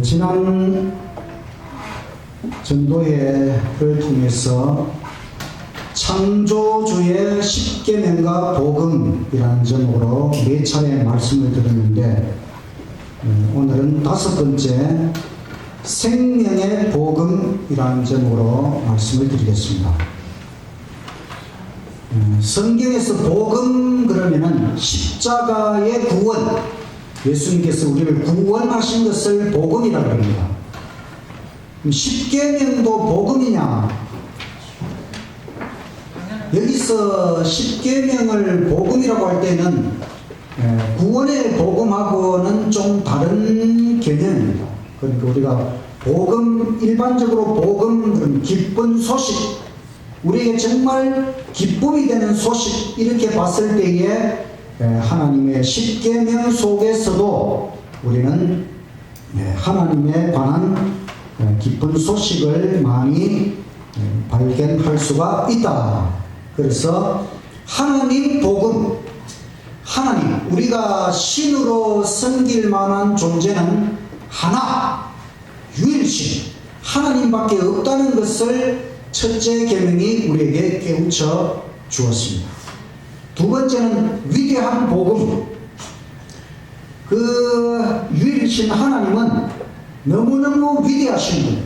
지난 전도회를 통해서 창조주의 십계명과 복음이라는 제목으로 4차례 말씀을 드렸는데, 오늘은 5번째 생명의 복음이라는 제목으로 말씀을 드리겠습니다. 성경에서 복음 그러면은 십자가의 구원, 예수님께서 우리를 구원하신 것을 복음이라고 합니다. 십계명도 복음이냐? 여기서 십계명을 복음이라고 할 때는 구원의 복음하고는 좀 다른 개념입니다. 그러니까 우리가 복음, 일반적으로 복음, 그럼 기쁜 소식, 우리에게 정말 기쁨이 되는 소식, 이렇게 봤을 때에 하나님의 십계명 속에서도 우리는 하나님에 관한 기쁜 소식을 많이 발견할 수가 있다. 그래서 하나님 복음, 하나님, 우리가 신으로 섬길 만한 존재는 하나, 유일신, 하나님밖에 없다는 것을 첫째 계명이 우리에게 깨우쳐 주었습니다. 두 번째는 위대한 복음. 그 유일신 하나님은 너무너무 위대하신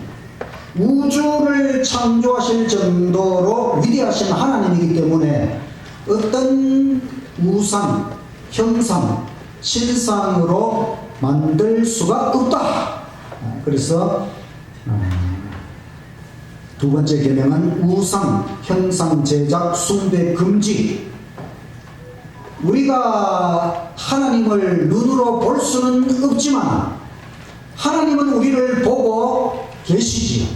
분, 우주를 창조하실 정도로 위대하신 하나님이기 때문에 어떤 우상, 형상, 실상으로 만들 수가 없다. 그래서 두 번째 계명은 우상, 형상, 제작, 숭배, 금지. 우리가 하나님을 눈으로 볼 수는 없지만 하나님은 우리를 보고 계시지요.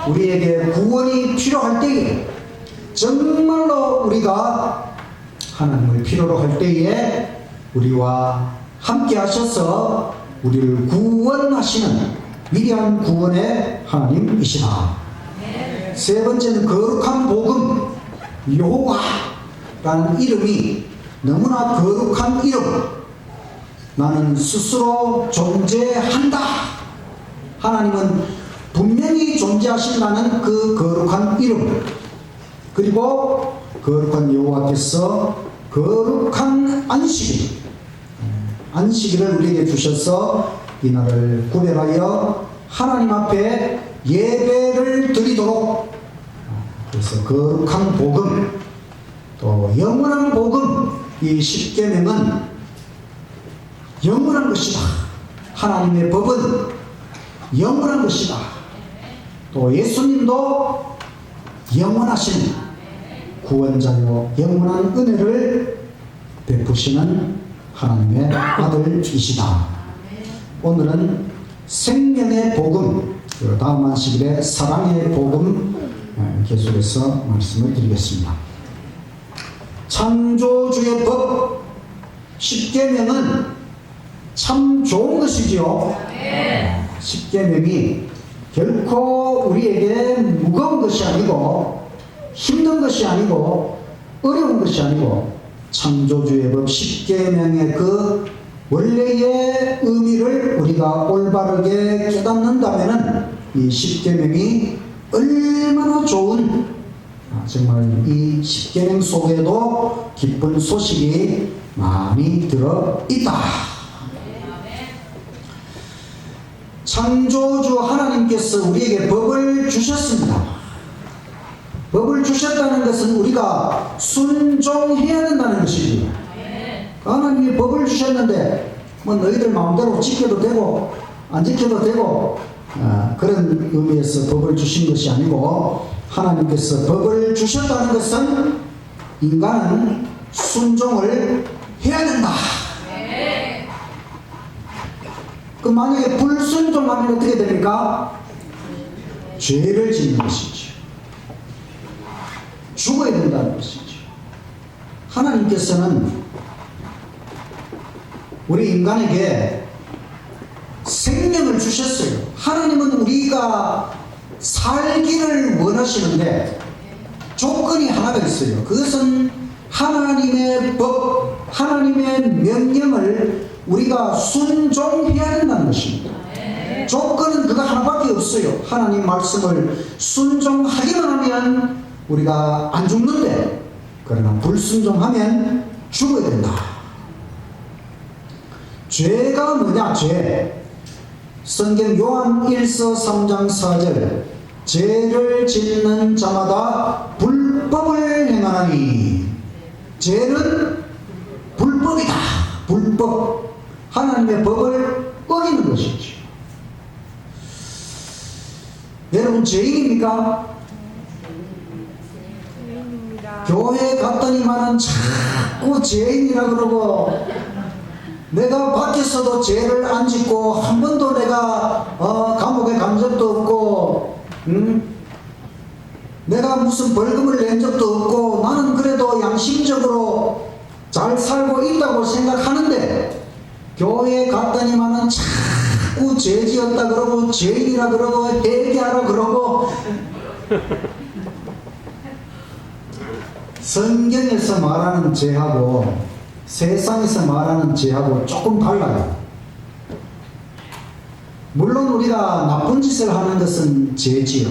우리에게 구원이 필요할 때에, 정말로 우리가 하나님을 필요로 할 때에 우리와 함께 하셔서 우리를 구원하시는 위대한 구원의 하나님이시다. 세 번째는 거룩한 복음. 여호와라는 이름이 너무나 거룩한 이름. 나는 스스로 존재한다. 하나님은 분명히 존재하신다는 그 거룩한 이름, 그리고 거룩한 여호와께서 거룩한 안식일을 우리에게 주셔서 이날을 구별하여 하나님 앞에 예배를 드리도록, 그래서 거룩한 복음, 또 영원한 복음. 이 십계명은 영원한 것이다. 하나님의 법은 영원한 것이다. 또 예수님도 영원하신 구원자요 영원한 은혜를 베푸시는 하나님의 아들이시다. 오늘은 생명의 복음, 다음 안식일에 사랑의 복음 계속해서 말씀을 드리겠습니다. 창조주의 법, 십계명은 참 좋은 것이지요. 십계명이 결코 우리에게 무거운 것이 아니고 힘든 것이 아니고 어려운 것이 아니고, 창조주의 법 십계명의 그 원래의 의미를 우리가 올바르게 깨닫는다면 이 십계명이 얼마나 좋은, 정말 이 십계명 속에도 기쁜 소식이 많이 들어있다. 창조주 하나님께서 우리에게 법을 주셨습니다. 법을 주셨다는 것은 우리가 순종해야 된다는 것입니다. 하나님이 법을 주셨는데 뭐 너희들 마음대로 지켜도 되고 안 지켜도 되고, 그런 의미에서 법을 주신 것이 아니고, 하나님께서 법을 주셨다는 것은 인간은 순종을 해야 된다. 그 만약에 불순종하면 어떻게 됩니까? 죄를 짓는 것이죠. 죽어야 된다는 것이죠. 하나님께서는 우리 인간에게 생명을 주셨어요. 하나님은 우리가 살기를 원하시는데 조건이 하나가 있어요. 그것은 하나님의 법, 하나님의 명령을 우리가 순종해야 된다는 것입니다. 조건은 그거 하나밖에 없어요. 하나님 말씀을 순종하기만 하면 우리가 안 죽는데, 그러나 불순종하면 죽어야 된다. 죄가 뭐냐? 죄. 성경 요한 1서 3장 4절, 죄를 짓는 자마다 불법을 행하나니. 죄는 불법이다. 불법. 하나님의 법을 어기는 것이죠. 여러분 죄인입니까? 교회 갔더니만은 자꾸 죄인이라 그러고, 내가 밖에서도 죄를 안 짓고 한 번도 내가 감옥에 간 적도 없고, 내가 무슨 벌금을 낸 적도 없고, 나는 그래도 양심적으로 잘 살고 있다고 생각하는데, 교회에 갔더니만은 자꾸 죄 지었다 그러고 죄인이라 그러고 회개하라 그러고. 성경에서 말하는 죄하고 세상에서 말하는 죄하고 조금 달라요. 물론 우리가 나쁜 짓을 하는 것은 죄지요.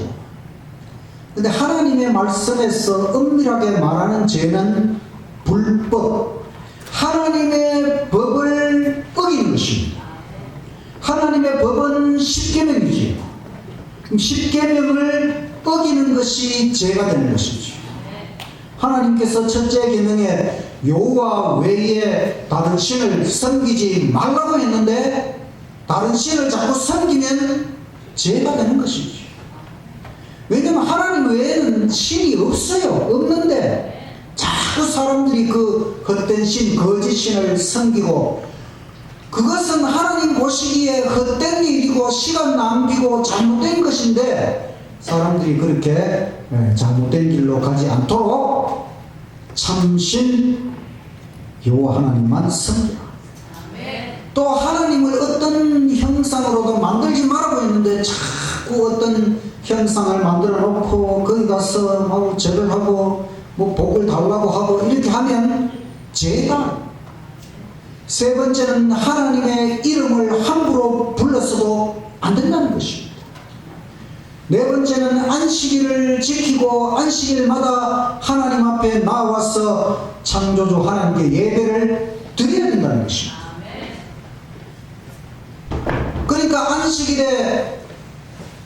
근데 하나님의 말씀에서 엄밀하게 말하는 죄는 불법, 하나님의 법을 어기는 것입니다. 하나님의 법은 십계명이지요. 십계명을 어기는 것이 죄가 되는 것이죠. 하나님께서 첫째 계명에 여호와 외에 다른 신을 섬기지 말라고 했는데, 다른 신을 자꾸 섬기면 죄가 되는 것이죠. 왜냐하면 하나님 외에는 신이 없어요. 없는데 자꾸 사람들이 그 헛된 신, 거짓 신을 섬기고, 그것은 하나님 보시기에 헛된 일이고 시간 낭비고 잘못된 것인데, 사람들이 그렇게 잘못된 길로 가지 않도록 참신 여호와 하나님만 섬기라. 또 하나님을 어떤 형상으로도 만들지 말라고 했는데 자꾸 어떤 형상을 만들어 놓고 거기 가서 뭐 절을 하고 뭐 복을 달라고 하고 이렇게 하면 죄다. 세 번째는 하나님의 이름을 함부로 불러서도 안 된다는 것입니다. 네 번째는 안식일을 지키고 안식일마다 하나님 앞에 나와서 창조주 하나님께 예배를 드려야 된다는 것입니다. 그러니까 안식일에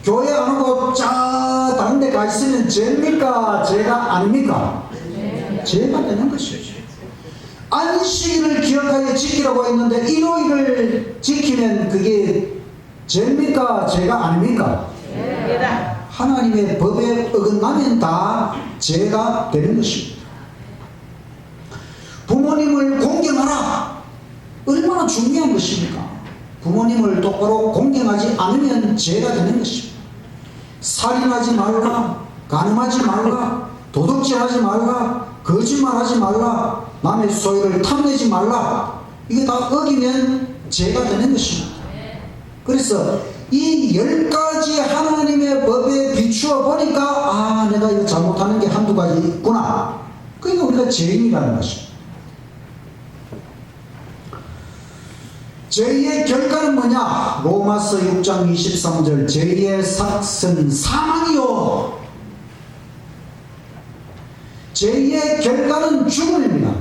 교회 안 오고 다른 데 가 있으면 죄입니까? 죄가 아닙니까? 죄가 되는 것이죠. 안식일을 기억하여 지키라고 했는데 일요일을 지키면 그게 죄입니까? 죄가 아닙니까? 하나님의 법에 어긋나면 다 죄가 되는 것입니다. 부모님을 공경하라. 얼마나 중요한 것입니까? 부모님을 똑바로 공경하지 않으면 죄가 되는 것입니다. 살인하지 말라, 간음하지 말라, 도둑질하지 말라, 거짓말하지 말라, 남의 소유를 탐내지 말라. 이게 다 어기면 죄가 되는 것입니다. 그래서 이 10가지 하나님의 법에 비추어 보니까 내가 이거 잘못하는 게 한두 가지 있구나. 그러니까 우리가 죄인이라는 것입니다. 죄의 결과는 뭐냐? 로마서 6장 23절, 죄의 삭은 사망이요. 죄의 결과는 죽음입니다.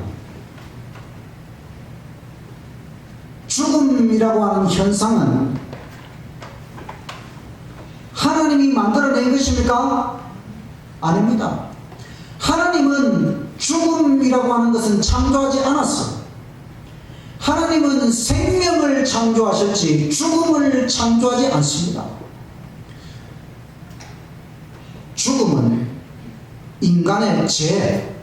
죽음이라고 하는 현상은 하나님이 만들어낸 것입니까? 아닙니다. 하나님은 죽음이라고 하는 것은 창조하지 않았어. 하나님은 생명을 창조하셨지 죽음을 창조하지 않습니다. 죽음은 인간의 죄,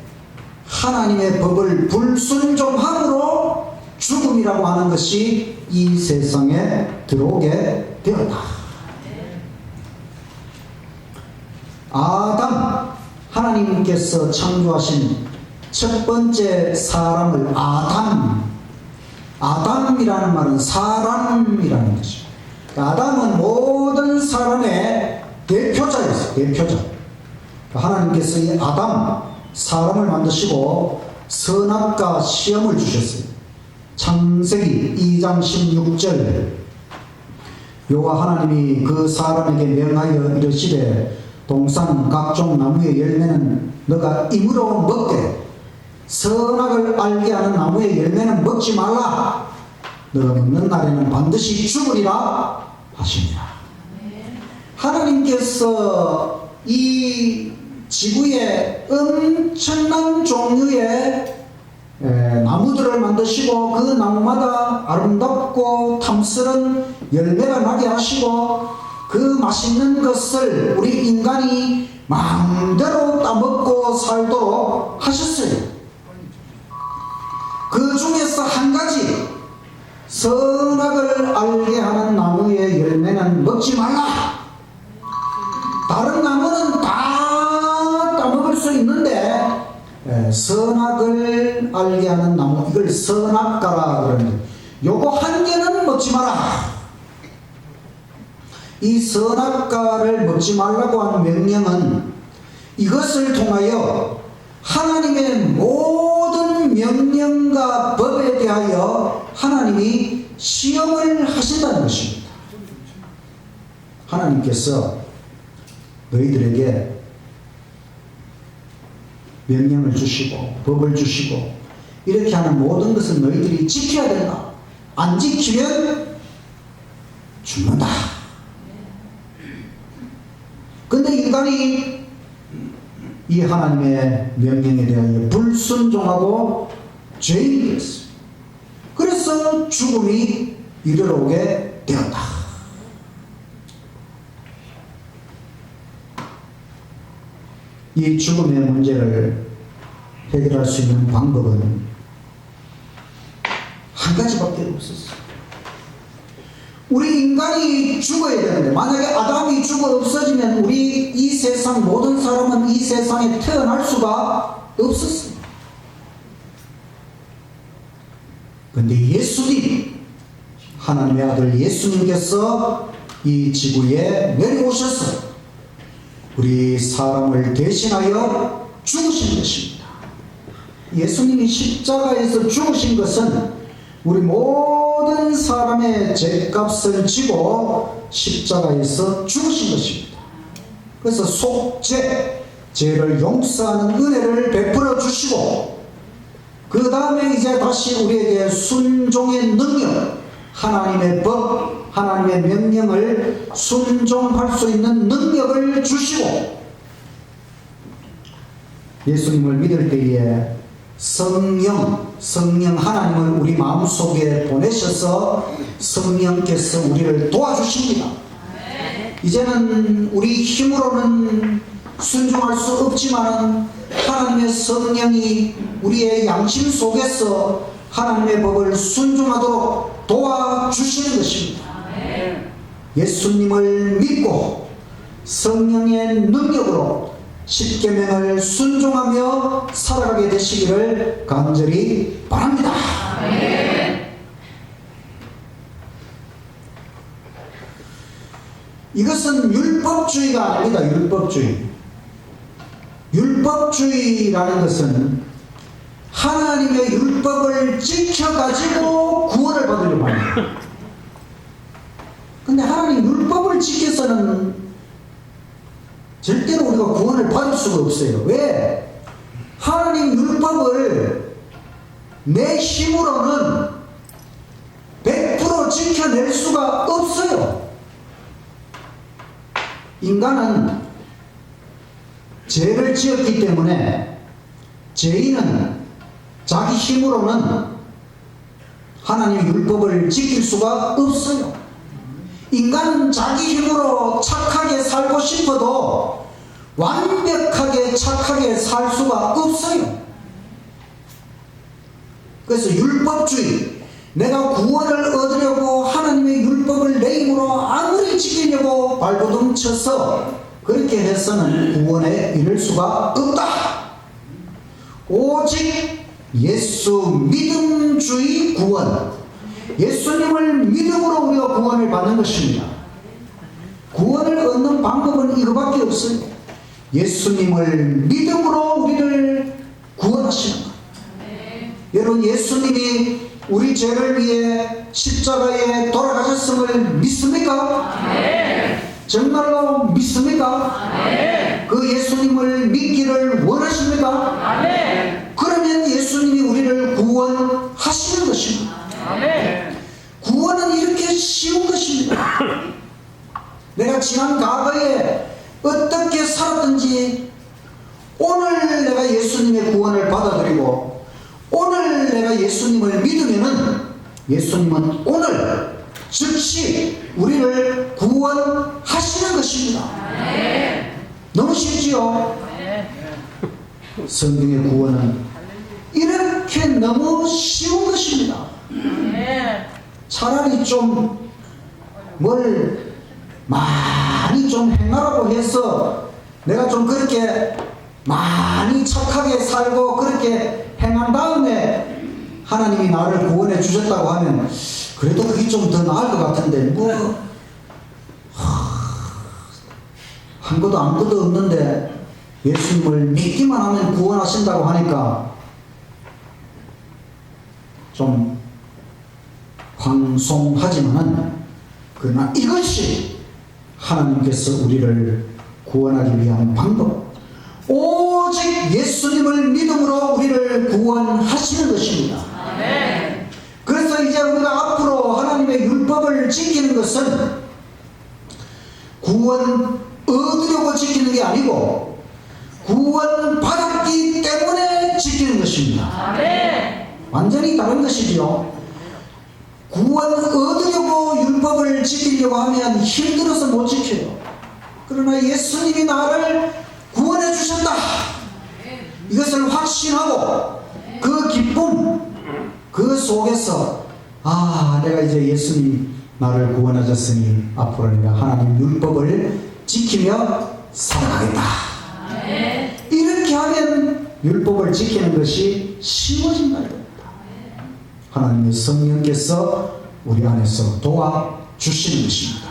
하나님의 법을 불순종함으로 죽음이라고 하는 것이 이 세상에 들어오게 되었다. 아담, 하나님께서 창조하신 첫 번째 사람을 아담이라는 말은 사람이라는 것입니다. 아담은 모든 사람의 대표자였어요. 대표자. 하나님께서 이 아담, 사람을 만드시고 선악과 시험을 주셨어요. 창세기 2장 16절, 여호와 하나님이 그 사람에게 명하여 이르시되 동산 각종 나무의 열매는 너가 임으로 먹되 선악을 알게 하는 나무의 열매는 먹지 말라. 너가 먹는 날에는 반드시 죽으리라 하시니라. 하나님께서 이 지구에 엄청난 종류의 나무들을 만드시고 그 나무마다 아름답고 탐스런 열매가 나게 하시고 그 맛있는 것을 우리 인간이 마음대로 따먹고 살도록 하셨어요. 그 중에서 한 가지 선악을 알게 하는 나무의 열매는 먹지 말라. 다른 나무는 다 따먹을 수 있는데 선악을 알게 하는 나무, 이걸 선악과라 그러는데 요거 한 개는 먹지 마라. 이 선악과를 먹지 말라고 하는 명령은 이것을 통하여 하나님의 모든 명령과 법에 대하여 하나님이 시험을 하신다는 것입니다. 하나님께서 너희들에게 명령을 주시고 법을 주시고 이렇게 하는 모든 것을 너희들이 지켜야 된다. 안 지키면 죽는다. 근데 인간이 이 하나님의 명령에 대하여 불순종하고 죄인이 되었습니다. 그래서 죽음이 이르러오게 되었다. 이 죽음의 문제를 해결할 수 있는 방법은 한 가지밖에 없었어요. 우리 인간이 죽어야 되는데 만약에 아담이 죽어 없어지면 우리 이 세상 모든 사람은 이 세상에 태어날 수가 없었습니다. 그런데 예수님, 하나님의 아들 예수님께서 이 지구에 내려오셔서 우리 사람을 대신하여 죽으신 것입니다. 예수님이 십자가에서 죽으신 것은 우리 모든 사람의 죄값을 지고 십자가에서 죽으신 것입니다. 그래서 속죄, 죄를 용서하는 은혜를 베풀어 주시고 그 다음에 이제 다시 우리에게 순종의 능력, 하나님의 법, 하나님의 명령을 순종할 수 있는 능력을 주시고 예수님을 믿을 때에 성령 하나님을 우리 마음속에 보내셔서 성령께서 우리를 도와주십니다. 이제는 우리 힘으로는 순종할 수 없지만 하나님의 성령이 우리의 양심 속에서 하나님의 법을 순종하도록 도와주시는 것입니다. 예수님을 믿고 성령의 능력으로 십계명을 순종하며 살아가게 되시기를 간절히 바랍니다. 이것은 율법주의가 아닙니다. 율법주의라는 것은 하나님의 율법을 지켜가지고 구원을 받으려고 합니다. 근데 하나님 율법을 지켜서는 절대로 우리가 구원을 받을 수가 없어요. 왜? 하나님 율법을 내 힘으로는 100% 지켜낼 수가 없어요. 인간은 죄를 지었기 때문에 죄인은 자기 힘으로는 하나님의 율법을 지킬 수가 없어요. 인간은 자기 힘으로 착하게 살고 싶어도 완벽하게 착하게 살 수가 없어요. 그래서 율법주의, 내가 구원을 얻으려고 하나님의 율법을 내 힘으로 아무리 지키려고 발버둥 쳐서 그렇게 해서는 구원에 이를 수가 없다. 오직 예수 믿음주의 구원, 예수님을 믿음으로 우리가 구원을 받는 것입니다. 구원을 얻는 방법은 이거밖에 없어요. 예수님을 믿음으로 우리를 구원하시는 것. 여러분, 예수님이 우리 죄를 위해 십자가에 돌아가셨음을 믿습니까? 정말로 믿습니까? 그 예수님을 믿기를 원하십니까? 그러면 예수님이 우리를 구원하시는 것입니다. 구원은 이렇게 쉬운 것입니다. 내가 지난 과거에 어떻게 살았든지 오늘 내가 예수님의 구원을 받아들이고 오늘 내가 예수님을 믿으면은 예수님은 오늘 즉시 우리를 구원하시는 것입니다. 너무 쉽지요? 성경의 구원은 이렇게 너무 쉬운 것입니다. 차라리 좀 뭘 많이 좀 행하라고 해서 내가 좀 그렇게 많이 착하게 살고 그렇게 행한 다음에 하나님이 나를 구원해 주셨다고 하면 그래도 그게 좀 더 나을 것 같은데 한 것도 아무것도 없는데 예수님을 믿기만 하면 구원하신다고 하니까 좀 황송하지만은 그러나 이것이 하나님께서 우리를 구원하기 위한 방법, 오직 예수님을 믿음으로 우리를 구원하시는 것입니다. 그래서 이제 우리가 앞으로 하나님의 율법을 지키는 것은 구원 얻으려고 지키는 게 아니고 구원 받았기 때문에 지키는 것입니다. 완전히 다른 것이죠. 구원 얻으려고 율법을 지키려고 하면 힘들어서 못 지켜요. 그러나 예수님이 나를 구원해 주셨다, 이것을 확신하고 그 기쁨, 그 속에서 내가 이제 예수님이 나를 구원하셨으니 앞으로 내가 하나님 율법을 지키며 살아가겠다. 이렇게 하면 율법을 지키는 것이 쉬워진다 이겁니다. 하나님의 성령께서 우리 안에서 도와주시는 것입니다.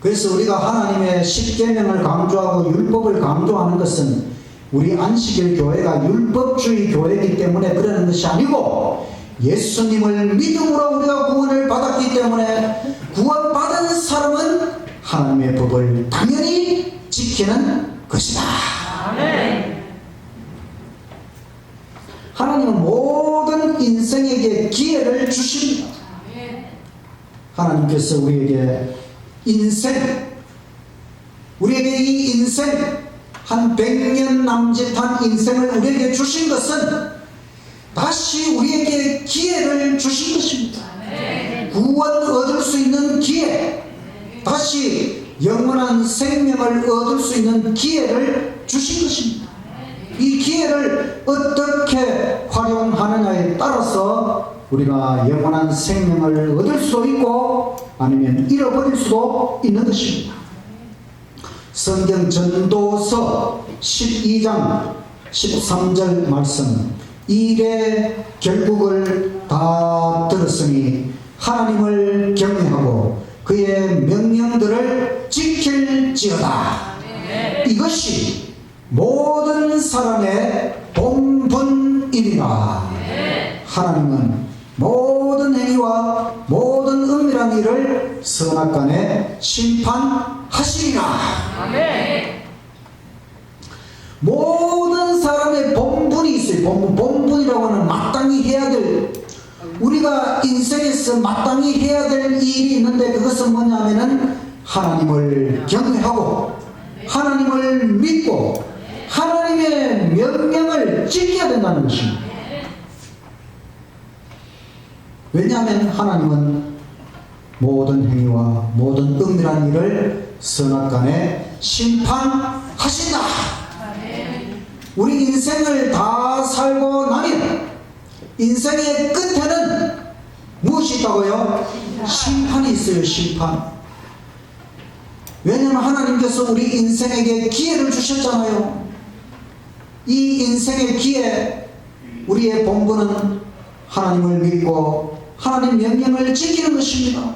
그래서 우리가 하나님의 십계명을 강조하고 율법을 강조하는 것은 우리 안식일 교회가 율법주의 교회이기 때문에 그러는 것이 아니고 예수님을 믿음으로 우리가 구원을 받았기 때문에 구원받은 사람은 하나님의 법을 당연히 지키는 것이다. 하나님은 모든 인생에게 기회를 주십니다. 하나님께서 우리에게 우리에게 이 인생 한 100년 남짓한 인생을 우리에게 주신 것은 다시 우리에게 기회를 주신 것입니다. 구원 얻을 수 있는 기회, 다시 영원한 생명을 얻을 수 있는 기회를 주신 것입니다. 이 기회를 어떻게 활용하느냐에 따라서 우리가 영원한 생명을 얻을 수도 있고 아니면 잃어버릴 수도 있는 것입니다. 성경 전도서 12장 13절 말씀, 일의 결국을 다 들었으니 하나님을 경외하고 그의 명령들을 지킬지어다. 이것이 모든 사람의 본분이니라. 하나님은 모든 행위와 모든 은밀한 일을 선악간에 심판하시리라. 모든 사람의 본분이 있어요. 본분이라고 하는 마땅히 해야 될, 우리가 인생에서 마땅히 해야 될 일이 있는데 그것은 뭐냐면은 하나님을 경외하고 하나님을 믿고 하나님의 명령을 지켜야 된다는 것입니다. 왜냐하면 하나님은 모든 행위와 모든 은밀한 일을 선악간에 심판하신다. 우리 인생을 다 살고 나면 인생의 끝에는 무엇이 있다고요? 심판이 있어요. 심판. 왜냐하면 하나님께서 우리 인생에게 기회를 주셨잖아요. 이 인생의 기회, 우리의 본분은 하나님을 믿고 하나님 명령을 지키는 것입니다.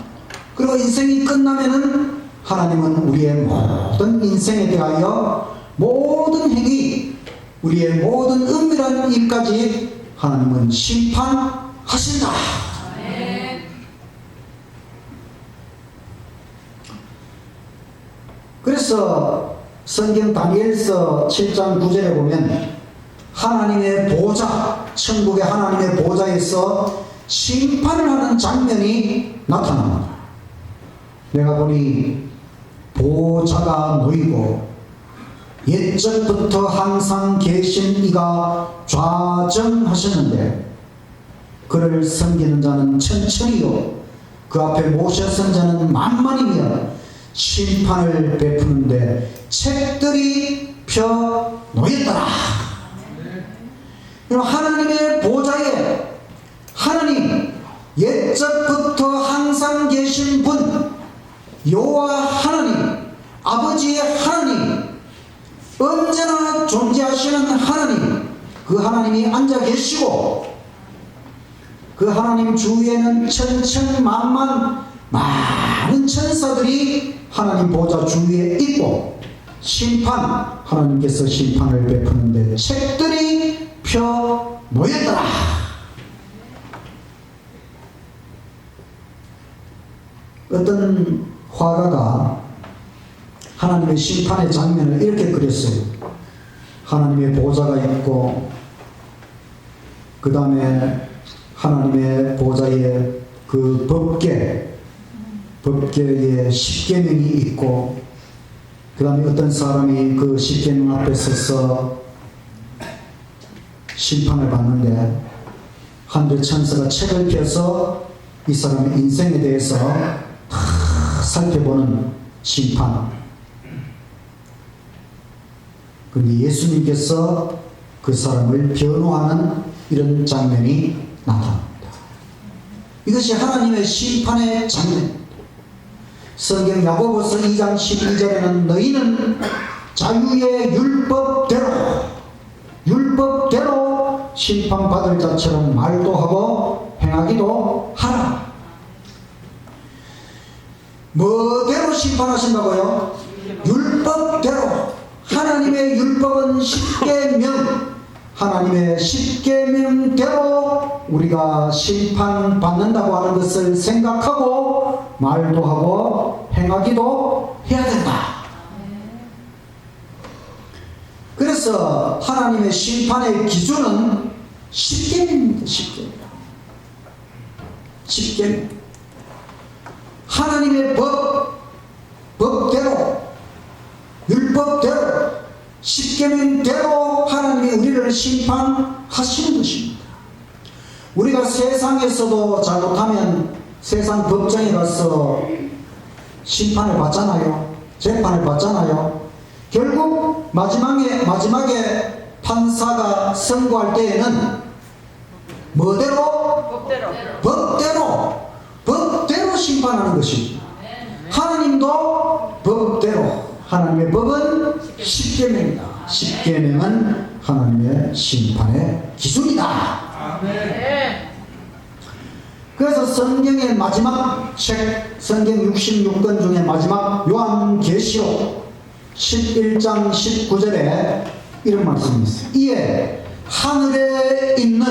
그리고 인생이 끝나면은 하나님은 우리의 모든 인생에 대하여 모든 행위, 우리의 모든 은밀한 일까지 하나님은 심판하신다. 하신다. 그래서 성경 다니엘서 7장 9절에 보면 하나님의 보좌, 천국의 하나님의 보좌에서 심판을 하는 장면이 나타납니다. 내가 보니 보좌가 놓이고 옛적부터 항상 계신 이가 좌정하셨는데 그를 섬기는 자는 천천히요 그 앞에 모셔선 자는 만만이며 심판을 베푸는데 책들이 펴 놓였더라. 하나님의 보좌에 하나님, 옛적부터 항상 계신 분, 여호와 하나님, 아버지의 하나님, 언제나 존재하시는 하나님, 그 하나님이 앉아 계시고 그 하나님 주위에는 천천만만 많은 천사들이 하나님 보좌 주위에 있고 심판, 하나님께서 심판을 베푸는데 책들이 펴 놓였더라. 어떤 화가가 하나님의 심판의 장면을 이렇게 그렸어요. 하나님의 보좌가 있고 그 다음에 하나님의 보좌에 그 법궤에 십계명이 있고 그 다음에 어떤 사람이 그 십계명 앞에 서서 심판을 받는데 하늘의 천사가 책을 펴서 이 사람의 인생에 대해서 다 살펴보는 심판. 그런데 예수님께서 그 사람을 변호하는 이런 장면이 나타납니다. 이것이 하나님의 심판의 장면. 성경 야고보서 2장 12절에는 너희는 자유의 율법대로 심판받을 자처럼 말도 하고 행하기도 하라. 뭐대로 심판하신다고요? 율법대로. 하나님의 율법은 십계명, 하나님의 십계명대로 우리가 심판받는다고 하는 것을 생각하고 말도 하고 행하기도 해야 된다. 그래서 하나님의 심판의 기준은 십계명입니다. 십계명. 하나님의 법대로, 율법대로, 십계명대로 하나님이 우리를 심판하시는 것입니다. 우리가 세상에서도 잘못하면 세상 법정에 가서 심판을 받잖아요. 재판을 받잖아요. 결국 마지막에 판사가 선고할 때에는 뭐대로? 법대로 심판하는 것입니다. 하나님도 법대로. 하나님의 법은 십계명이다. 십계명은 하나님의 심판의 기준이다. 그래서 성경의 마지막 책, 성경 66권 중에 마지막 요한계시록 11장 19절에 이런 말씀이 있어요. 이에 하늘에 있는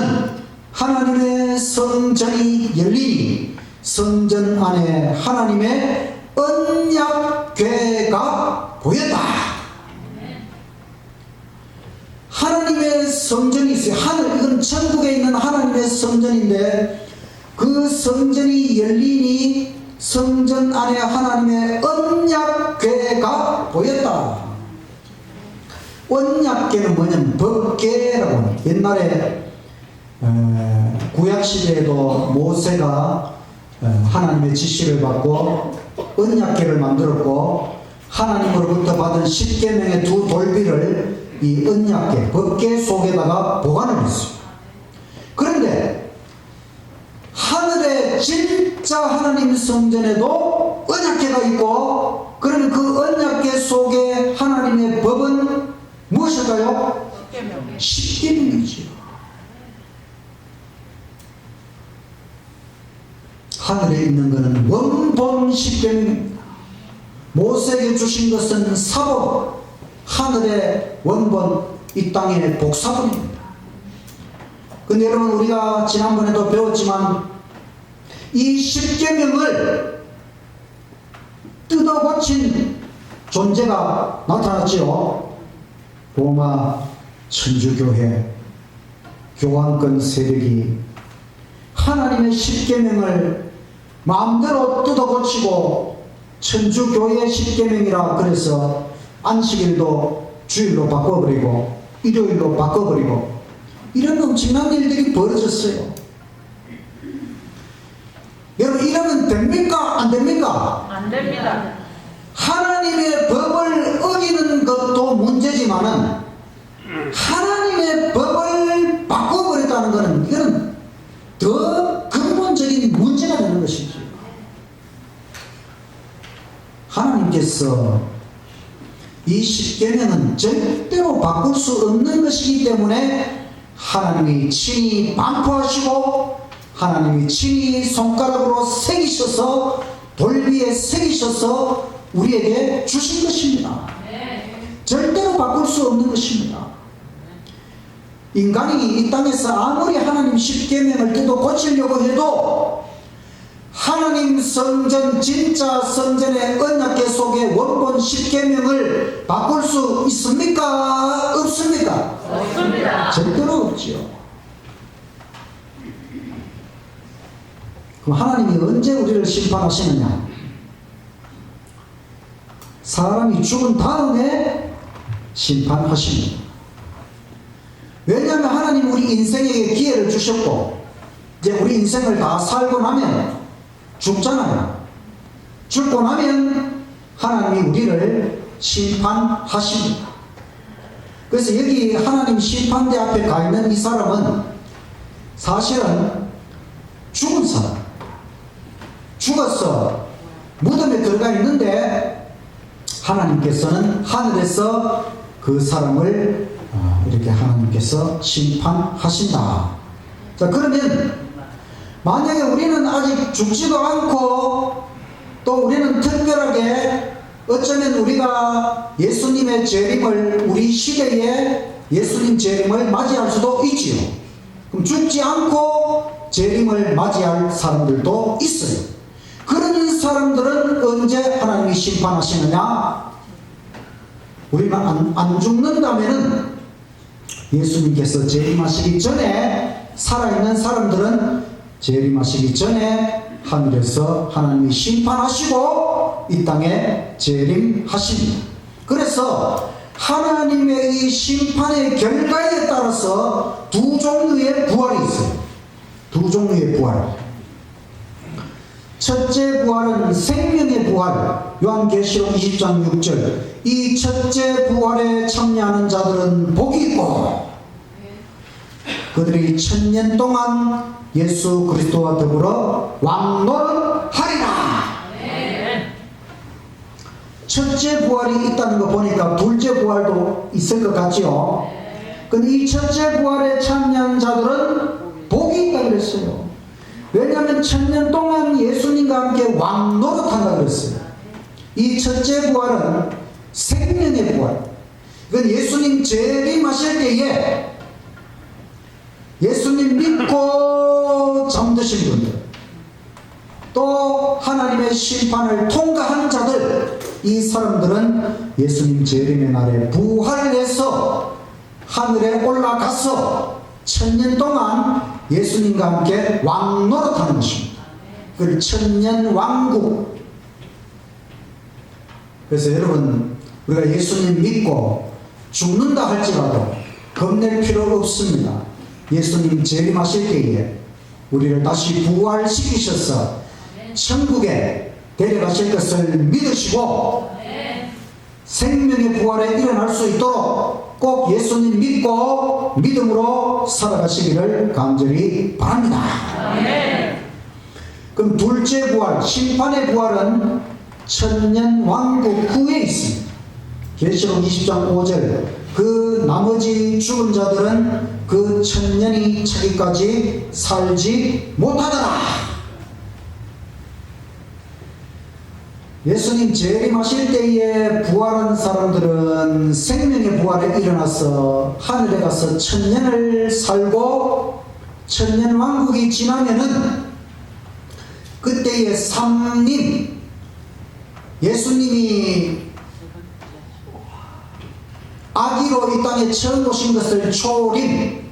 하나님의 성전이 열리니 성전 안에 하나님의 언약궤가 보였다. 하나님의 성전이 있어요. 이건 천국에 있는 하나님의 성전인데 그 성전이 열리니 성전 안에 하나님의 언약궤가 보였다. 언약궤는 뭐냐면 법궤라고 합니다. 옛날에 구약시대에도 모세가 하나님의 지시를 받고 언약궤를 만들었고 하나님으로부터 받은 십계명의 두 돌비를 이 언약궤, 법궤 속에다가 보관을 했습니다. 그런데 하늘에 진짜 하나님 성전에도 언약궤가 있고 그러면 그 언약궤 속에 하나님의 법은 무엇일까요? 십계명이지요. 하늘에 있는 것은 원본 십계명입니다. 모세에게 주신 것은 사본, 하늘의 원본, 이 땅의 복사본입니다. 근데 여러분, 우리가 지난번에도 배웠지만 이 십계명을 뜯어고친 존재가 나타났지요. 로마 천주교회 교황권 세력이 하나님의 십계명을 마음대로 뜯어고치고 천주교회의 십계명이라 그래서 안식일도 주일로 바꿔버리고 일요일로 바꿔버리고 이런 엄청난 일들이 벌어졌어요. 여러분, 이러면 됩니까? 안 됩니까? 안 됩니다. 하나님의 법을 어기는 것도 문제지만은 하나님의 법을 바꿔버렸다는 것은 이거는 더 근본적인 문제가 되는 것이죠. 하나님께서 이 십계명은 절대로 바꿀 수 없는 것이기 때문에 하나님이 친히 반포하시고 하나님이 친히 손가락으로 새기셔서 돌 위에 새기셔서 우리에게 주신 것입니다. 절대로 바꿀 수 없는 것입니다. 인간이 이 땅에서 아무리 하나님 십계명을 뜯어 고치려고 해도 하나님 성전, 진짜 성전의 언약궤 속의 원본 십계명을 바꿀 수 있습니까? 없습니까? 없습니다. 절대로 없지요. 그럼 하나님이 언제 우리를 심판하시느냐? 사람이 죽은 다음에 심판하십니다. 왜냐하면 하나님 우리 인생에게 기회를 주셨고 이제 우리 인생을 다 살고 나면 죽잖아요. 죽고 나면 하나님이 우리를 심판하십니다. 그래서 여기 하나님 심판대 앞에 가 있는 이 사람은 사실은 죽은 사람, 죽었어 무덤에 들어가 있는데 하나님께서는 하늘에서 그 사람을 이렇게 하나님께서 심판하신다. 자, 그러면 만약에 우리는 아직 죽지도 않고 또 우리는 특별하게 어쩌면 우리가 예수님의 재림을 우리 시대에 예수님 재림을 맞이할 수도 있지요. 그럼 죽지 않고 재림을 맞이할 사람들도 있어요. 그런 사람들은 언제 하나님이 심판하시느냐? 우리가 안 죽는다면은 예수님께서 재림하시기 전에 살아있는 사람들은 재림하시기 전에 하늘에서 하나님이 심판하시고 이 땅에 재림하십니다. 그래서 하나님의 이 심판의 결과에 따라서 두 종류의 부활이 있어요. 두 종류의 부활. 첫째 부활은 생명의 부활. 요한계시록 20장 6절. 이 첫째 부활에 참여하는 자들은 복이 있고 그들이 1000년 동안 예수 그리스도와 더불어 왕노릇하리라. 첫째 부활이 있다는 거 보니까 둘째 부활도 있을 것 같지요. 근데 이 첫째 부활에 참여한 자들은 복이 있다고 그랬어요. 왜냐하면 1000년 동안 예수님과 함께 왕노릇한다고 그랬어요. 이 첫째 부활은 생명의 부활. 이건 예수님 재림하실 때에 예수님 믿고 잠드신 분들, 또 하나님의 심판을 통과한 자들, 이 사람들은 예수님 재림의 날에 부활해서 하늘에 올라가서 1000년 동안 예수님과 함께 왕노릇하는 것입니다. 그 천년왕국. 그래서 여러분, 우리가 예수님 믿고 죽는다 할지라도 겁낼 필요 없습니다. 예수님 재림하실 때에 우리를 다시 부활시키셔서 천국에 데려가실 것을 믿으시고 생명의 부활에 일어날 수 있도록 꼭 예수님 믿고 믿음으로 살아가시기를 간절히 바랍니다. 그럼 둘째 부활, 심판의 부활은 천년왕국 후에 있습니다. 계시록 20장 5절. 그 나머지 죽은 자들은 그 1000년이 차기까지 살지 못하더라. 예수님 재림하실 때에 부활한 사람들은 생명의 부활에 일어나서 하늘에 가서 1000년을 살고 천년왕국이 지나면은 그때의 삼림, 예수님이 아기로 이 땅에 처음 오신 것을 초림,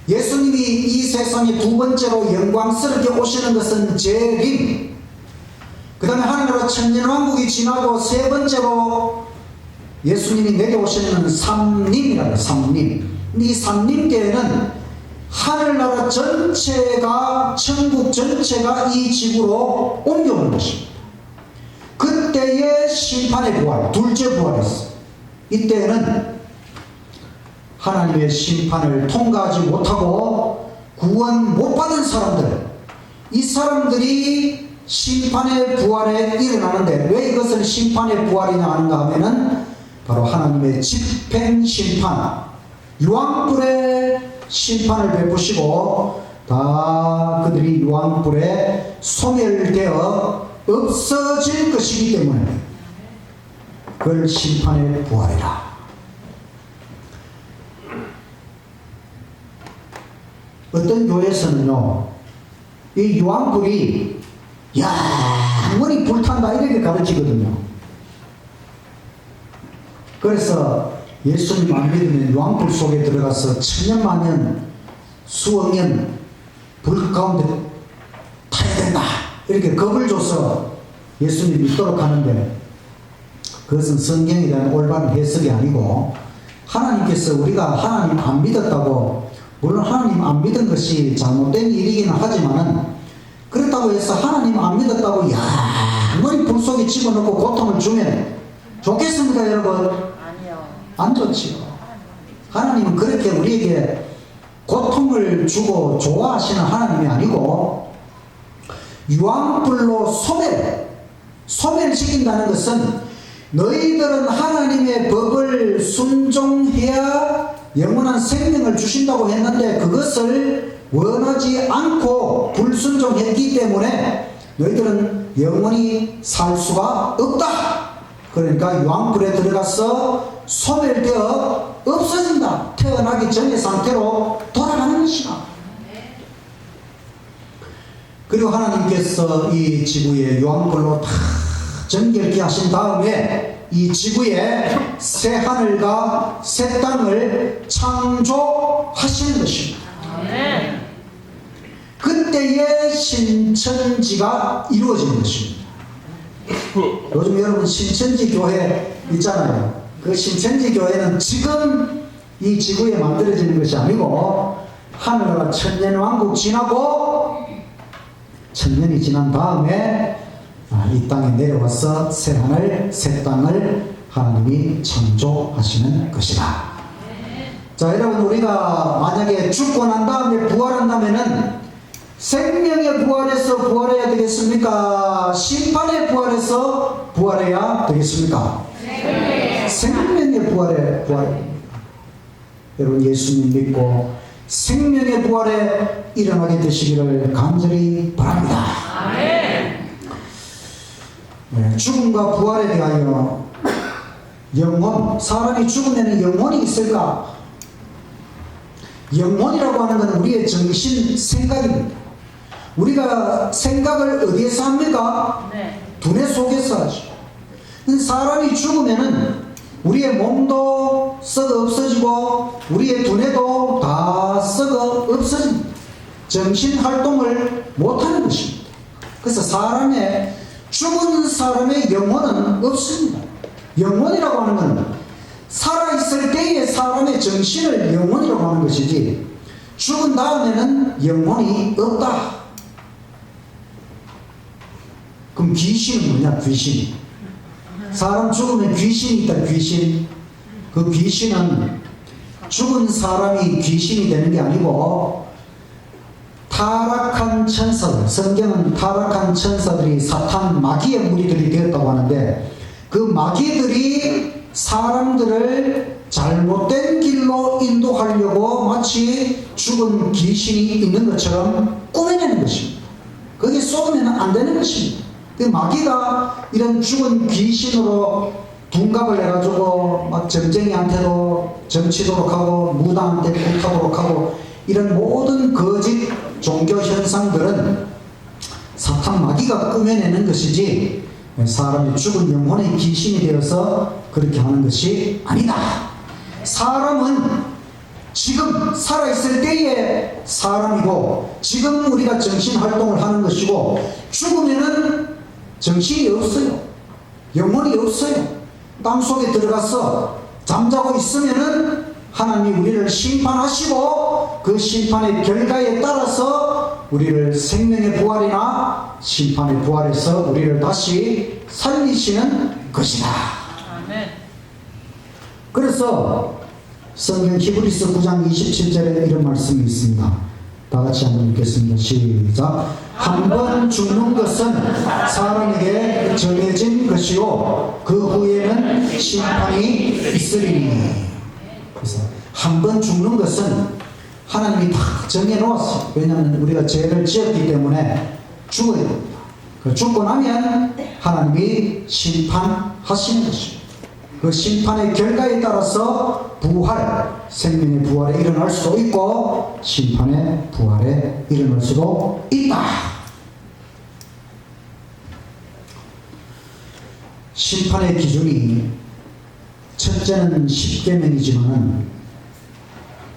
예수님이 이 세상에 두 번째로 영광스럽게 오시는 것은 재림, 그 다음에 하늘나라 천년왕국이 지나고 세 번째로 예수님이 내려오시는 삼림이라고 해요. 삼림. 이 삼림때에는 하늘나라 전체가, 천국 전체가 이 지구로 옮겨오는 것입니다. 그때의 심판의 부활, 둘째 부활이었어요. 이때에는 하나님의 심판을 통과하지 못하고 구원 못 받은 사람들, 이 사람들이 심판의 부활에 일어나는데, 왜 이것을 심판의 부활이냐 하는가 하면은 바로 하나님의 집행심판, 유황불의 심판을 베푸시고 다 그들이 유황불에 소멸되어 없어질 것이기 때문에 그걸 심판의 부활이라. 어떤 교회에서는요, 이 유황불이 영원히 불탄다 이렇게 가르치거든요. 그래서 예수님 안 믿으면 유황불 속에 들어가서 천년만년 수억 년 불 가운데 타야 된다 이렇게 겁을 줘서 예수님 믿도록 하는데, 그것은 성경에 대한 올바른 해석이 아니고, 하나님께서 우리가 하나님 안 믿었다고, 물론 하나님 안 믿은 것이 잘못된 일이기는 하지만은, 그렇다고 해서 하나님 안 믿었다고 영원히 불 속에 집어넣고 고통을 주면 좋겠습니까 여러분? 아니요. 안 좋지요. 하나님은 그렇게 우리에게 고통을 주고 좋아하시는 하나님이 아니고, 유황불로 소멸시킨다는 것은 너희들은 하나님의 법을 순종해야 영원한 생명을 주신다고 했는데, 그것을 원하지 않고 불순종했기 때문에 너희들은 영원히 살 수가 없다. 그러니까 유황불에 들어가서 소멸되어 없어진다. 태어나기 전의 상태로 돌아가는 것이다. 그리고 하나님께서 이 지구에 유황불로 다 정결케 하신 다음에 이 지구에 새 하늘과 새 땅을 창조하시는 것입니다. 그때의 신천지가 이루어지는 것입니다. 요즘 여러분 신천지 교회 있잖아요. 그 신천지 교회는 지금 이 지구에 만들어지는 것이 아니고, 하늘나라 천년왕국 지나고 천년이 지난 다음에 이 땅에 내려와서 새 하늘 새 땅을 하나님이 창조하시는 것이다. 자, 여러분, 우리가 만약에 죽고 난 다음에 부활한다면은 생명의 부활에서 부활해야 되겠습니까? 심판의 부활에서 부활해야 되겠습니까? 생명의 부활에 부활입니다. 여러분, 예수님 믿고 생명의 부활에 일어나게 되시기를 간절히 바랍니다. 네, 죽음과 부활에 대하여 영혼, 사람이 죽으면 영혼이 있을까? 영혼이라고 하는 것은 우리의 정신, 생각입니다. 우리가 생각을 어디에서 합니까? 두뇌 속에서 하죠. 사람이 죽으면은 우리의 몸도 썩어 없어지고 우리의 두뇌도 다 썩어 없어집니다. 정신 활동을 못하는 것입니다. 그래서 죽은 사람의 영혼은 없습니다. 영혼이라고 하는 것은 살아있을 때의 사람의 정신을 영혼이라고 하는 것이지, 죽은 다음에는 영혼이 없다. 그럼 귀신은 뭐냐? 귀신. 사람 죽으면 귀신이 있다. 귀신. 그 귀신은 죽은 사람이 귀신이 되는 게 아니고, 타락한 천사들, 성경은 타락한 천사들이 사탄 마귀의 무리들이 되었다고 하는데, 그 마귀들이 사람들을 잘못된 길로 인도하려고 마치 죽은 귀신이 있는 것처럼 꾸며내는 것입니다. 거기에 쏘면 안 되는 것입니다. 그 마귀가 이런 죽은 귀신으로 둔갑을 해가지고 막 점쟁이한테도 점치도록 하고 무당한테 굿하도록 하고 이런 모든 거짓 종교 현상들은 사탄 마귀가 꾸며내는 것이지 사람이 죽은 영혼의 귀신이 되어서 그렇게 하는 것이 아니다. 사람은 지금 살아있을 때의 사람이고 지금 우리가 정신활동을 하는 것이고 죽으면은 정신이 없어요. 영혼이 없어요. 땅속에 들어가서 잠자고 있으면은 하나님이 우리를 심판하시고 그 심판의 결과에 따라서 우리를 생명의 부활이나 심판의 부활에서 우리를 다시 살리시는 것이다. 그래서 성경 히브리서 9장 27절에 이런 말씀이 있습니다. 다 같이 한번 읽겠습니다. 시작. 한 번 죽는 것은 사람에게 정해진 것이요 그 후에는 심판이 있으리니. 그래서 한 번 죽는 것은 하나님이 다 정해놓았어요. 왜냐하면 우리가 죄를 지었기 때문에 죽어야 됩니다. 죽고 나면 하나님이 심판하시는 것입니다. 그 심판의 결과에 따라서 부활, 생명의 부활에 일어날 수도 있고 심판의 부활에 일어날 수도 있다. 심판의 기준이 첫째는 십계명이지만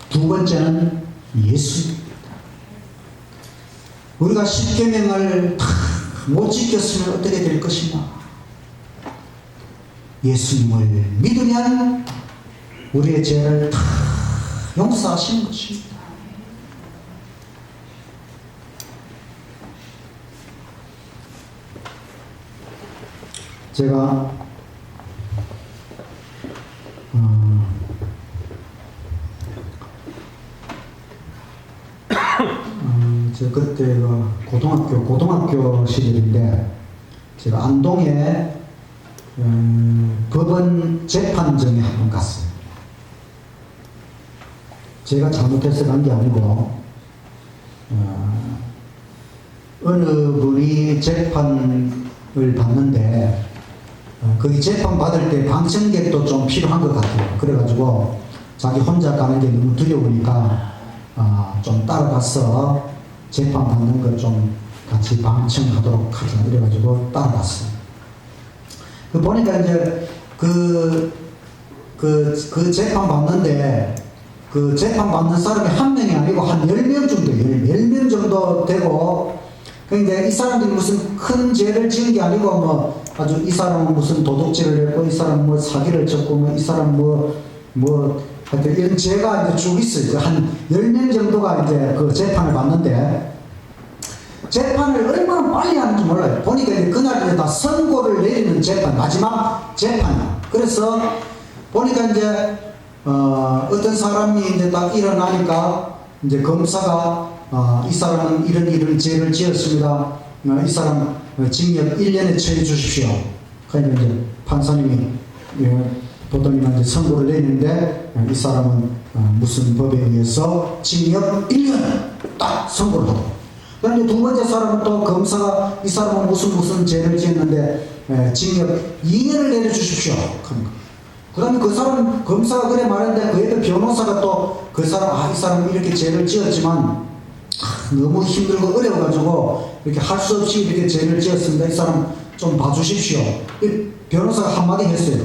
두 번째는 예수입니다. 우리가 십계명을 다 못 지켰으면 어떻게 될 것이냐? 예수님을 믿으면 우리의 죄를 다 용서하시는 것입니다. 제가 저 그때가 고등학교 시절인데 제가 안동에 법원 재판정에 한번 갔어요. 제가 잘못해서 간 게 아니고 어느 분이 재판을 받는데 거기 재판 받을 때 방청객도 좀 필요한 것 같아요. 그래가지고 자기 혼자 가는 게 너무 두려우니까 좀 따라가서 재판 받는 거 좀 같이 방청하도록 하자 이래가지고 따라갔어요. 그 보니까 이제 그 재판 받는데 그 재판 받는 사람이 한 명이 아니고 한 10명 정도, 10명 정도 되고, 그러니까 이 사람들이 무슨 큰 죄를 지은 게 아니고 뭐 아주 이 사람은 무슨 도둑질을 했고 이 사람은 뭐 사기를 쳤고 뭐 이 사람 하여튼 이런 죄가 이제 쭉 있어요. 한 10명 정도가 이제 그 재판을 받는데 재판을 얼마나 빨리 하는지 몰라요. 보니까 이제 그날 이제 다 선고를 내리는 재판, 마지막 재판이야. 그래서 보니까 이제 어떤 사람이 이제 딱 일어나니까 이제 검사가 이 사람은 이런 죄를 지었습니다. 이 사람 징역 1년에 처해 주십시오. 그러니까 이제 판사님이 보통님한테 선고를 내리는데 이 사람은 무슨 법에 의해서 징역 1년 딱 선고를 하고, 그런데 두 번째 사람은 또 검사가 이 사람은 무슨 죄를 지었는데 징역 2년을 내려주십시오. 그 다음에 그 사람 검사가 그래 말했는데 그 옆에 변호사가 또 그 사람 이 사람은 이렇게 죄를 지었지만 너무 힘들고 어려워가지고 이렇게 할 수 없이 이렇게 죄를 지었습니다. 이 사람 좀 봐주십시오. 이 변호사가 한마디 했어요.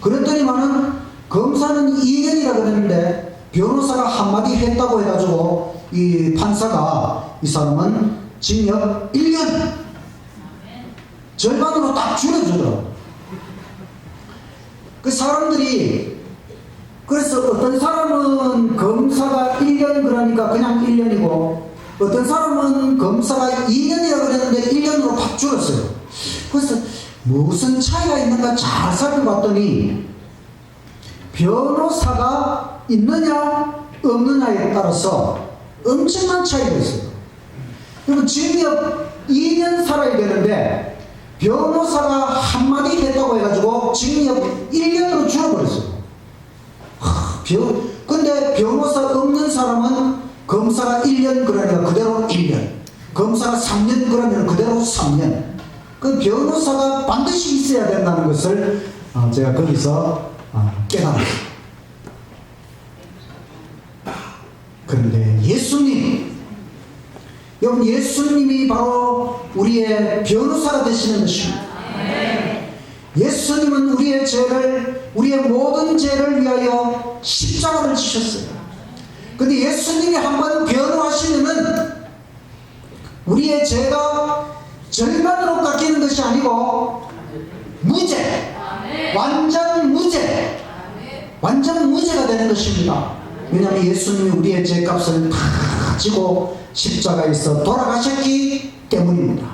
그랬더니만은 검사는 2년이라 그랬는데 변호사가 한마디 했다고 해가지고 이 판사가 이 사람은 징역 1년 절반으로 딱 줄여주더라고. 그 사람들이 그래서 어떤 사람은 검사가 1년 그러니까 그냥 1년이고 어떤 사람은 검사가 2년이라고 그랬는데 1년으로 팍 줄었어요. 그래서 무슨 차이가 있는가 잘 살펴봤더니 변호사가 있느냐 없느냐에 따라서 엄청난 차이가 있어요. 그러면 징역 2년 살아야 되는데 변호사가 한마디 했다고 해가지고 징역 1년으로 줄어버렸어요. 근데 변호사 없는 사람은 검사가 1년 그러니까 그대로 1년, 검사가 3년 그러면 그대로 3년. 그 변호사가 반드시 있어야 된다는 것을 제가 거기서 깨달았어요. 그런데 예수님, 여러분, 예수님이 바로 우리의 변호사가 되시는 것입니다. 예수님은 우리의 모든 죄를 위하여 십자가를 지셨어요. 근데 예수님이 한번 변호하시면은 우리의 죄가 절반으로 깎이는 것이 아니고 무죄, 완전 무죄가 되는 것입니다. 왜냐하면 예수님이 우리의 죄값을 다 지고 십자가에서 돌아가셨기 때문입니다.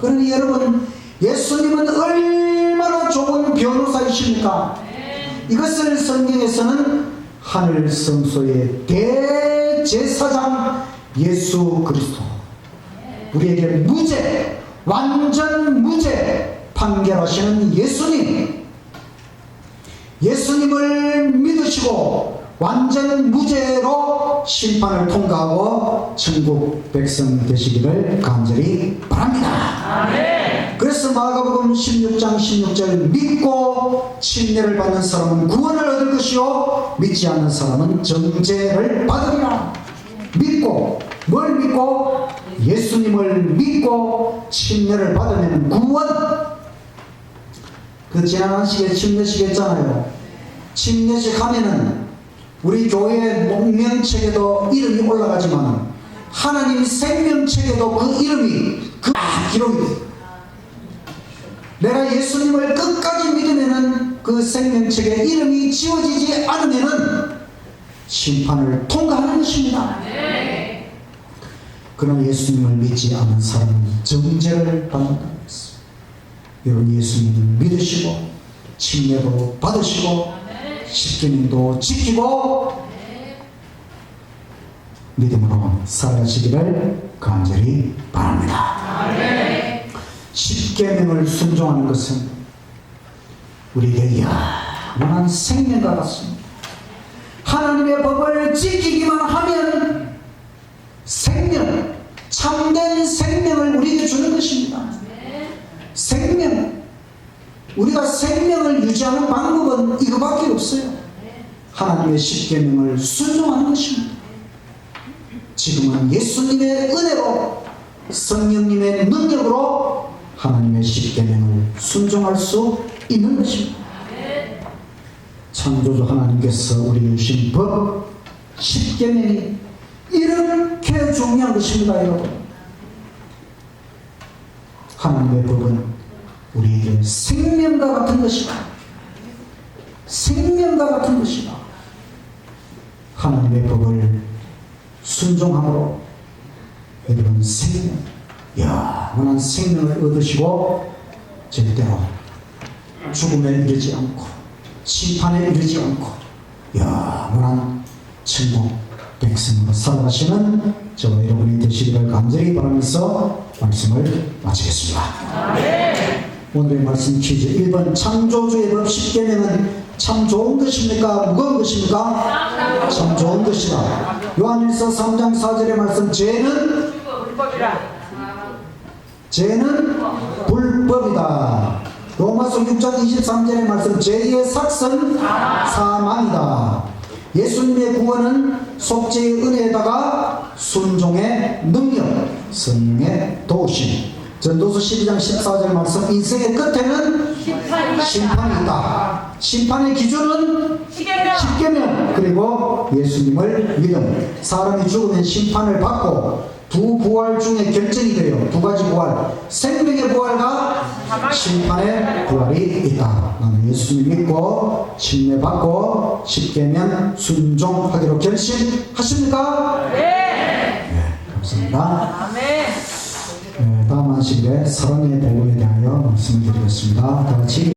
그러니 여러분, 예수님은 얼마나 좋은 변호사이십니까? 이것을 성경에서는 하늘 성소의 대제사장 예수 그리스도, 우리에게 무죄, 완전 무죄 판결하시는 예수님을 믿으시고 완전 무죄로 심판을 통과하고 천국 백성 되시기를 간절히 바랍니다. 그래서 마가복음 16장 16절, 믿고 침례를 받는 사람은 구원을 얻을 것이요 믿지 않는 사람은 정죄를 받으리라. 믿고, 뭘 믿고? 예수님을 믿고 침례를 받으면 구원. 그 지난 한식에 침례식 했잖아요. 침례식 하면은 우리 교회 목명책에도 이름이 올라가지만 하나님 생명책에도 그 이름이 기록이 돼요. 내가 예수님을 끝까지 믿으면은 그 생명책에 이름이 지워지지 않으면은 심판을 통과하는 것입니다. 그러나 예수님을 믿지 않는 사람은 정죄를 받는다는 것입니다. 여러분, 예수님을 믿으시고 침례도 받으시고 십계명도 지키고 믿음으로 살아가시기를 간절히 바랍니다. 십계명을 순종하는 것은 우리에게 영원한 생명과 같습니다. 하나님의 법을 지키기만 하면 생명, 참된 생명을 우리에게 주는 것입니다. 생명, 우리가 생명을 유지하는 방법은 이거밖에 없어요. 하나님의 십계명을 순종하는 것입니다. 지금은 예수님의 은혜로, 성령님의 능력으로 하나님의 십계명을 순종할 수 있는 것입니다. 창조주 하나님께서 우리에게 주신 법, 십계명이 이렇게 중요한 것입니다. 여러분, 하나님의 법은 우리에게 생명과 같은 것이다. 생명과 같은 것이다. 하나님의 법을 순종함으로 여러분 생명, 영원한 생명을 얻으시고 절대로 죽음에 이르지 않고 심판에 이르지 않고 영원한 천국 백성으로 살아가시는 저와 여러분이 되시기를 간절히 바라면서 말씀을 마치겠습니다. 오늘의 말씀 퀴즈 1번, 창조주의 법 십계명은 참 좋은 것입니까? 무거운 것입니까? 참 좋은 것이다. 요한일서 3장 4절의 말씀, 죄는 불법이다. 로마서 6장 23절의 말씀, 죄의 삭은 사망이다. 예수님의 구원은 속죄의 은혜에다가 순종의 능력, 성령의 도우심. 전도서 12장 14절 말씀, 인생의 끝에는 심판이 있다. 심판의 기준은 십계명, 그리고 예수님을 믿음. 사람이 죽으면 심판을 받고 두 부활 중에 결정이 돼요. 두 가지 부활, 생명의 부활과 심판의 부활이 있다. 나는 예수님 믿고 침례받고 십계명 순종하기로 결심하십니까? 네, 감사합니다. 다음 안식일에 사랑의 복음에 대하여 말씀을 드리겠습니다. 다 같이